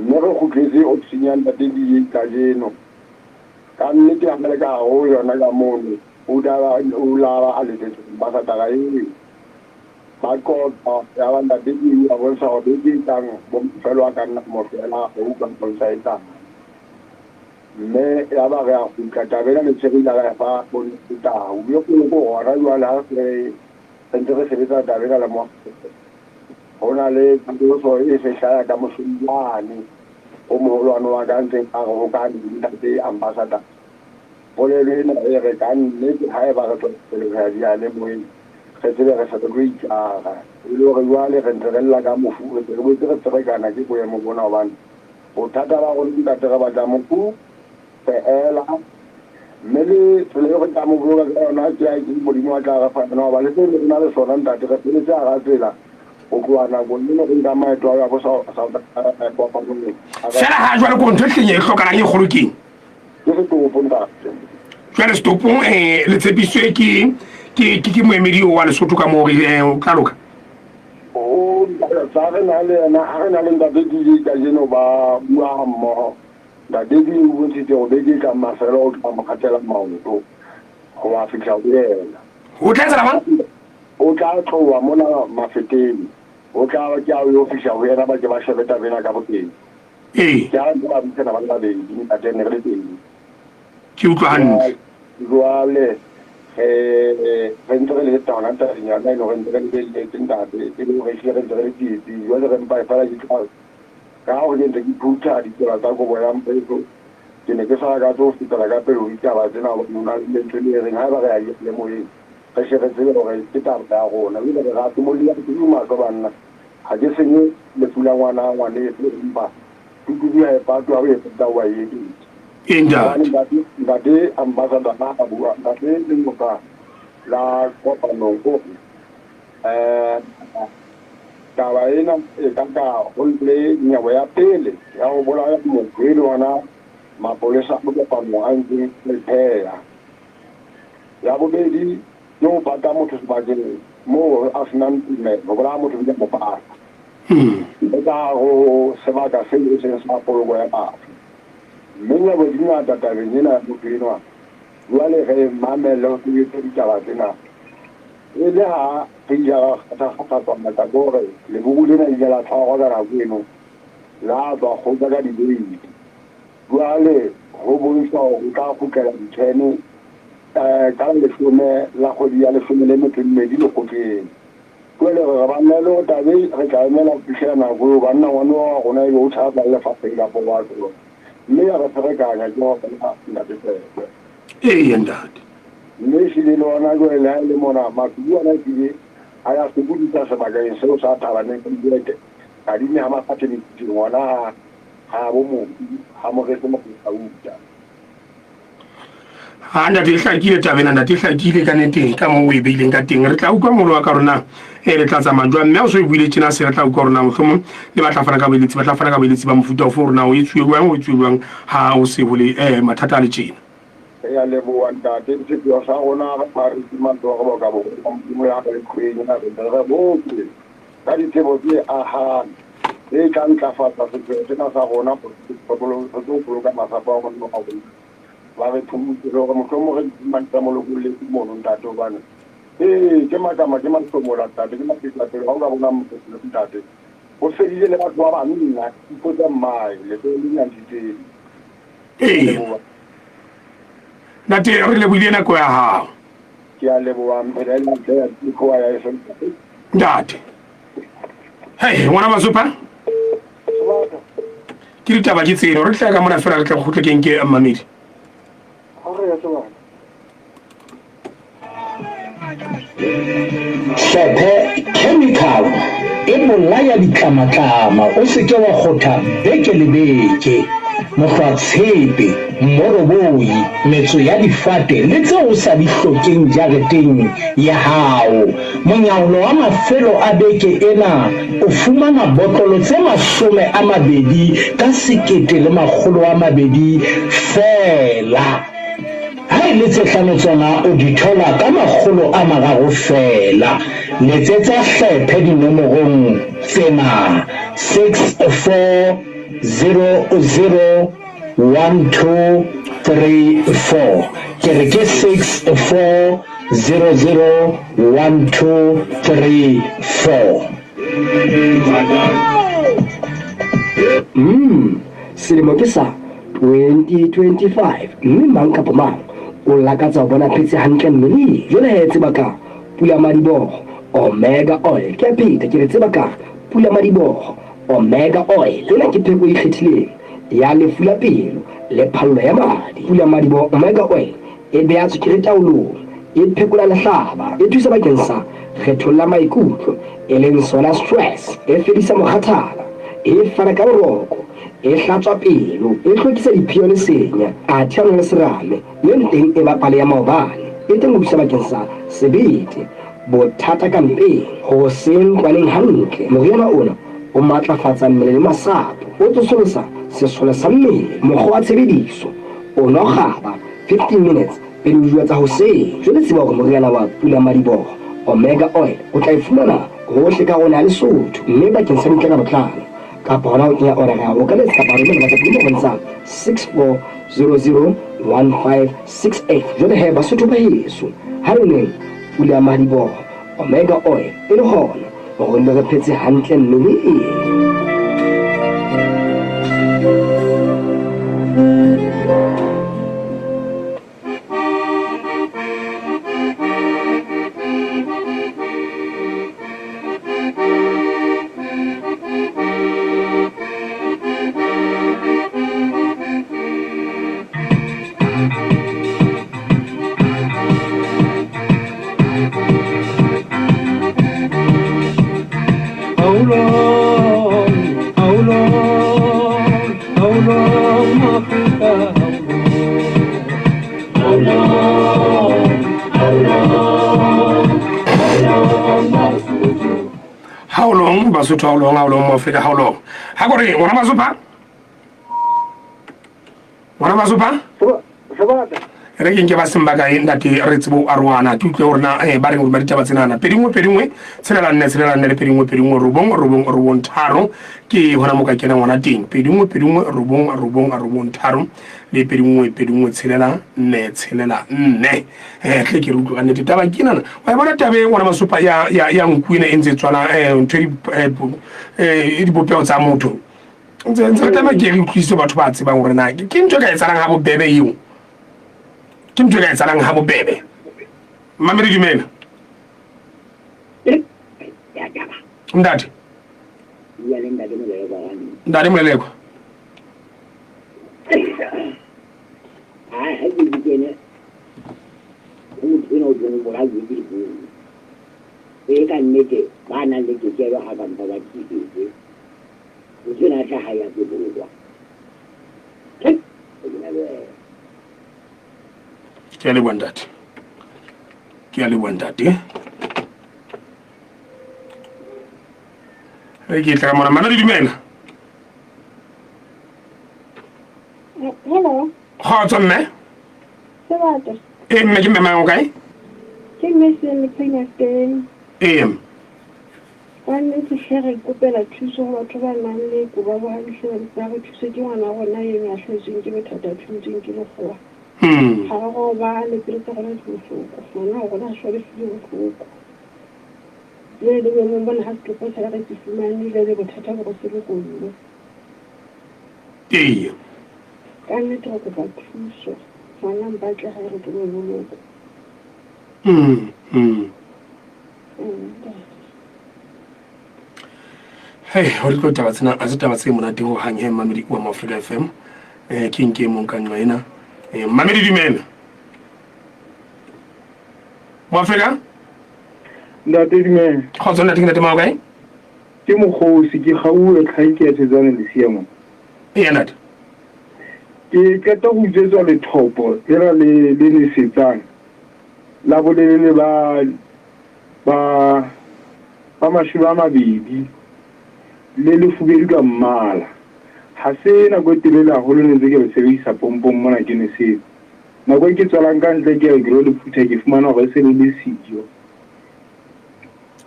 mme go tletse o tsinyang ba di ka jeno ka nnete ya mele ka go yona ka mono o la a le tse ba sa ta ga e ba ko ya banda di ya go sa go di tang bo felo ka nna mo fela go ka konsaita me ya ba ga go ka tabela le tsegi la ga fa bo ta o yo go ra yo la se entere se beta tabela la mo ona le ndo so e se sha ka mo sumbani o mo lo ano ga ntse a go ka ndi ntate ambassador pole le na e re ka nne ha e ba ga tsole ga dia le mo se tsebe ga sa go itsa ga lo re wa le re ntrella ka mo fu re bo tsere kana ke go ya mo bona ba o thata ba go nka tega ba tla mo ku ela mele tsole go tla mo go ga ona ke a ke mo di mo tla ga fa no ba le tsole na le sona ntate ga tsele tsa ga tsela o kuana go nne go nka maeto ya go sa go pa go ne fela ha jwa le go ntse tlenye hlokana le golokeng ke se to ponta jwa stopong le tsepiswe ke moemedi wa le sotho ka mo o ka loka o sa re na le na ha re na le ntate di ka jeno ba bua mo da di o ntse go bege ka maselo o ka makatela maoto go wa fitla o yena o tla tsara ba o tla tloa mona mafeteng o tla ba ke a yo fitla o yena ba ke ba shebeta bena ka boteng ya ba ntse na ba be di a tene re teng ke utlwa hantle jwale re ntse re le tana ta nya na no re ntse re le tentate e le re shire re di jwale re mpa fela di tla ka o ne di puta di tla ta go boya mpeso ke ne ke sa ga tso fitela ka pelo di taba tsena ba nna le ntse re ha ba ga ya le mo e re shire tsebe gore ke taba ya gona le re ga mo le ya ke ma ka banna ha ke senye le pula ngwana e mpa Tukudu ya patu awe petawa yetu. Inda. Ndade ambassador na abua. Ndade limoka la kopa nongo. Kawaina kaka holple nyawa ya pele. Ya obola ya mkwelo wana mapolisa buka pamuanzi lepea. Ya bobedi no pata mutu subagini. Mo asnan me. Obola mutu vija mopa. Ho sevaga se sa polo ya ba. Menya bodina tata venina bukino. Wale re mamelo tu tala dina. Ele ha pija ta ta mata gore. Le bugule na yala ta ga ra buino. La ba ho daga di bui. Wale ho bo so ka ku kala di tenu. Ka le fume la ho di ale fume le metu me di lo ko ke. Kwele ga bana lo ta be re ka mela pisa na go bana wano go na yo tsa ba le fa pela po wa go me ya re ka ga jo ba na de Ndade. me si le no na go le mona ma ku na ki aya se budi ta sa ba ga se o sa ta ba ne ku de ka di ne ha ma fa te ni ti wona ha bo mo ha mo re se mo ku sa uta Anda di hlakile tabena nda di hlakile ka nete ka mo we beileng ka teng re tla utlwa molo wa ka rona re tla tsa majwa mme o so buile tsena se re tla utlwa rona mohlomong le batla fana ka beletsi batla fana ka beletsi ba mofuta o rona o etswelwang ha o se bole mathata a le tsena ya le bo anda te se yo sa ona ba re ti man do go ka bo mo ya re khwenya na re bo ka di tsebo tse aha e ka ntla fa tsa se na sa gona go ka masapa go no go ba re thumutse go mo tlomo re mantsa mo lo le mo no ntate o bana ke makama ke man tlomo la tate ke mapitla tse go ga bona mo le ntate o se ile le batho ba bana nna go tsa mai le to le nya ditse nate re le buile na ko ya ha ke a le bo am re le tse ko ya eso ntate hey ngwana masupa ke ditaba ke tseno re tla ka mona fela re tla go tlekeng ke mamedi Hlephe chemical e bolaya ditlamatlama o se ke wa kgotha beke le beke mohlwatshepe moroboi metso ya difate le tse o sa di hlokeng jareteng ya hao monyaolo wa mafelo a beke ena o fumana botlolo tse 20 ka 1,200 fela ha ile tse hlano tsona o di thola ka 300 fela letsetsa hlephe dinomorong tsena 64001234 ke re ke 64001234 selemo ke sa 2025 mme mang kapa mang o lakatsa ho bona phetse hantle mmeleng jwale he tseba ka pula madiboho omega oil ke pheta ke re tseba ka pula madiboho omega oil lena ke pheko e kgethileng ya lefula pelo le phallo ya madi pula madiboho omega oil e beha tswekere taolong e phekola lehlaba e thusa bakeng sa kgetholla maikutlo e leng sona stress e fedisa mokgathala e fana ka boroko e hlatswa pelo e hlokisa diphio le senya a thiano le serame le nteng e bapale ya maobane e teng go bakeng sa sebete bothata ka mpeng ho seng kwaneng hantle moriana ona o matlafatsa mmele le masapo o tsosolosa sesole sa mmele mokgwa wa tshebediso o no gaba 15 minutes pele o jwa tsa hoseng jwale tseba hore moriana wa pula madiboho omega oil o tla ifumana hohle ka rona ya Lesotho mme bakeng sa ntle ka botlalo kapa hona o kenya order o ka letsa ba rona batla pele mo bontsha 64001568 jwale he Basotho ba heso ha re neng pula madiboho omega oil e le hona go nne re phetse hantle mmeleng long Basotho how long mo Africa how long ha gore ngwana masopa Sabata. re ke ba simba ka ndati re tsebo arwana tu ke rona ba re ba ditaba tsenana pedingwe tselela nne le pedingwe robong tharo ke hona mo ka kena ngwana teng pedingwe robong tharo le pedingwe tselela nne tle ke rutu ka nnete taba ke nana wa bona tabe ngwana masopa ya nkuine entse tswana ntwe di bopeo tsa motho ntse taba ke re utlwise batho ba tsebang gore na ke ntwe ka etsalang ha bobebe eo ke ntwe ka etsalang ha bobebe mamedi dumela ndati ndati moleleko ka nnete ba na le tokelo ha ba mpa ba tsitse o tsena tla ha ya ke bolwa ke a le bondate re ke tla mona mana di dumela Hello. kgotso mme Sabata. mme ke mme o kae Ke mesele penya teng. Wanne ke shere kopela thuso go batho ba nang le go ba ba hle ba go thuso ke ngwana gona yeng a hletseng ke bothata thunteng ke lekgowa. Ha go ba le pele tsa gona thuso gona gona shwa le fuko. Le le mo bona ha ke go tsara ke fumane le bothata go se le go nne. Ka nnete go ba thuso. Gona mbatle ga re ke mo loloko. Hey, hore go taba tsena a se taba se monate go hang he mamedi wa Africa FM ke nke mo ka nqwena mamedi dumela mo Africa Ndate dumela khotso ntate ma kae ke moghosi ke gaue tlhaike ya tsetsana le siamo ntate ke keta go utsetswa le thopo era le setsana la bolelele ba mashuba mabedi le fubedu ka mmala ha se na go telela go le ntse ke re sebedisa pompong mona ke ne se na go ke tswalang ka ntle ke re le phutha ke fumana go se le sidio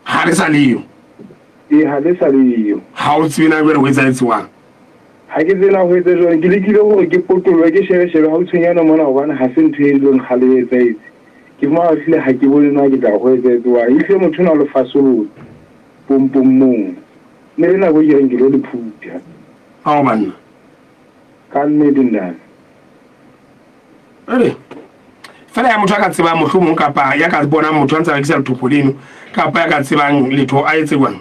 ha le sa leyo ha le sa leyo ha o tsena go re go etsa etswang ha ke tsena go etsa jone ke lekile gore ke potolwa ke shebe ha o tshwenyana mona gobane ha se ntho e leng ga le etsa etse ke fumana hlile ha ke bone na ke tla go etsa etswang ile motho na le fasolo pompong mong ne na go ya ngelo le phutha ha o banna ka nne dindana fela ya motho a ka tseba mohlomong kapa ya ka bona motho a ntse a rekisa lethopolino kapa ya ka tsebang letho a etsewang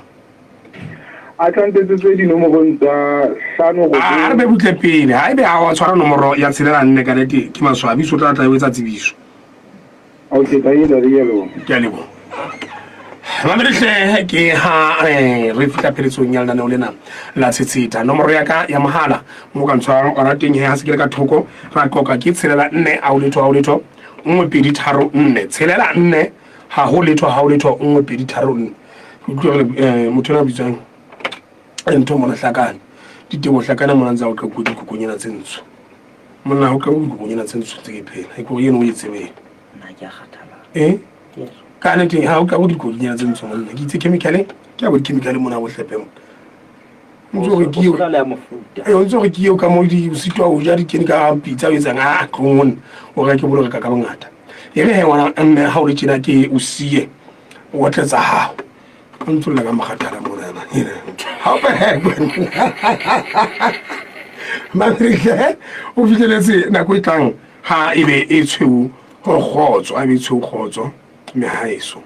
a tlantetse tse dinomorong tsa hlano go a re be butle pele ha ebe a wa tshwara nomoro ya tshelela nne ka nete ke maswabi so tla etsa tsebiso okay ba yela re yelo ke a lebo Mamedihle ke ha re fitla peletsong ya lana lena la tshetsita nomoro ya ka ya mohala mo ka ntshwara ona teng he ha se ke ka thoko ra qoka ke tshelela 4 a o letho 123 tshelela 4 ha ho letho 123 motho na bitsang ntho mona hlakana ditebo hlakana mona ntsa o ka kudi kukunyana tsentsho mona o ka kudi kukunyana tsentsho tse ke phela e go yeno o itsebe nna ke khathala kana ke ha o ka go di kukunyana tsentsho mona ke itse chemical ke a go di chemical mona go hlepe mo ntso re ke o la mofuta ntso re ke ka mo di sitwa o ja di kene ka pizza o etsang a kgone o ga ke bolo ka bongata ere he ngwana mme ha o le tshina ke o sie o tletsa ha ntso la ka magatala mona ha ba Mamedihle o fitlheletse nako e tlang ha ebe e tshweu go kgotso a be tshweu kgotso me haeso